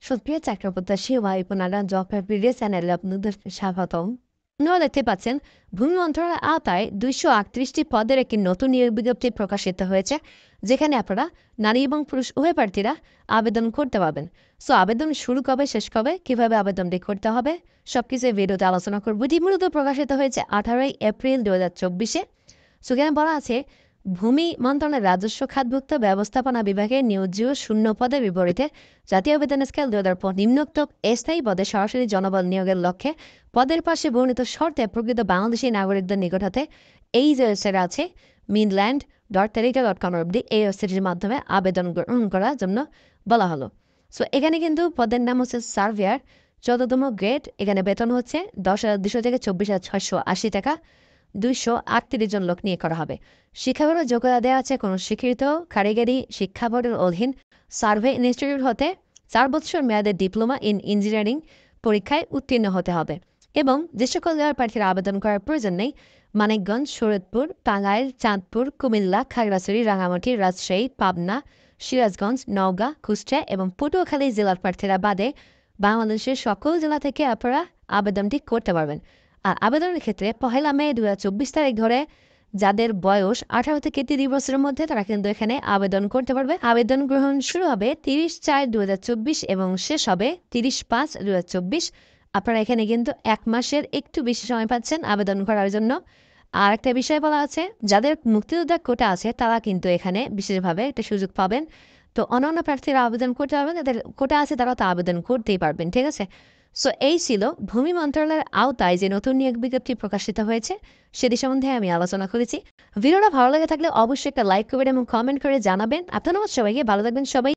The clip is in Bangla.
সুপ্রিয় চাকরিপ্রত্যাশী ওয়াইপুনারা জব প্রিভিয়াস চ্যানেলে আপনাদের স্বাগতম। আপনারা দেখতে পাচ্ছেন ভূমি মন্ত্রণালয়ের আওতায় 238টি পদের একটি নতুন নিয়োগ বিজ্ঞপ্তি প্রকাশিত হয়েছে, যেখানে আপনারা নারী এবং পুরুষ উভয় প্রার্থীরা আবেদন করতে পারবেন। সো আবেদন শুরু কবে, শেষ কবে, কীভাবে আবেদনটি করতে হবে, সব কিছু এই ভিডিওতে আলোচনা করব। এটি মূলত প্রকাশিত হয়েছে 18 এপ্রিল 2024-এ। সো এখানে বলা আছে ভূমি মন্ত্রণালয়ের রাজস্ব খাতভুক্ত ব্যবস্থাপনা বিভাগে নিয়োজিত শূন্য পদের বিপরীতে জাতীয় বেতন স্কেল 2005 নিম্নোক্ত স্থায়ী পদে সরাসরি জনবল নিয়োগের লক্ষ্যে পদের পাশে বর্ণিত শর্তে প্রকৃত বাংলাদেশী নাগরিকদের নিকট হতে এই যে ওয়েবসাইট আছে midland.telica.com অবধি এই ওয়েবসাইটের মাধ্যমে আবেদন গ্রহণ করার জন্য বলা হলো। সো এখানে কিন্তু পদের নাম হচ্ছে সার্ভেয়ার, 14তম গ্রেড। এখানে বেতন হচ্ছে 10,200 থেকে 24,680 টাকা। 238 জন লোক নিয়ে করা হবে। শিক্ষাগত যোগ্যতা দেওয়া আছে কোনো স্বীকৃত কারিগরি শিক্ষা বোর্ডের অধীন সার্ভে ইনস্টিটিউট হতে 4 বছর মেয়াদের ডিপ্লোমা ইন ইঞ্জিনিয়ারিং পরীক্ষায় উত্তীর্ণ হতে হবে। এবং যে সকল জেলার প্রার্থীরা আবেদন করার প্রয়োজন নেই, মানিকগঞ্জ, শরীয়তপুর, টাঙ্গাইল, চাঁদপুর, কুমিল্লা, খাগড়াছড়ি, রাঙামাটি, রাজশাহী, পাবনা, সিরাজগঞ্জ, নওগাঁ, কুষ্টিয়া এবং পটুয়াখালী জেলার প্রার্থীরা বাদে বাংলাদেশের সকল জেলা থেকে আপনারা আবেদনটি করতে পারবেন। আর আবেদনের ক্ষেত্রে 1 মে 2024 তারিখ ধরে যাদের বয়স 18 থেকে 30 বছরের মধ্যে তারা কিন্তু এখানে আবেদন করতে পারবে। আবেদন গ্রহণ শুরু হবে 30/4/2024 এবং শেষ হবে 30/5/2024। আপনারা এখানে কিন্তু 1 মাসের একটু বেশি সময় পাচ্ছেন আবেদন করার জন্য। আর একটা বিষয় বলা আছে, যাদের মুক্তিযোদ্ধা কোটা আছে তারা কিন্তু এখানে বিশেষভাবে একটা সুযোগ পাবেন। তো অন্যান্য প্রার্থীরা আবেদন করতে পারবেন, যাদের কোটা আছে তারা তো আবেদন করতেই পারবেন, ঠিক আছে। সো এই ছিল ভূমি মন্ত্রণালয়ের আওতায় যে নতুন নিয়োগ বিজ্ঞপ্তি প্রকাশিত হয়েছে সেটি সম্বন্ধে আমি আলোচনা করেছি। ভিডিওটা ভালো লেগে থাকলে অবশ্যই একটা লাইক করবেন এবং কমেন্ট করে জানাবেন। আপনারা সবাইকে ভালো থাকবেন সবাই।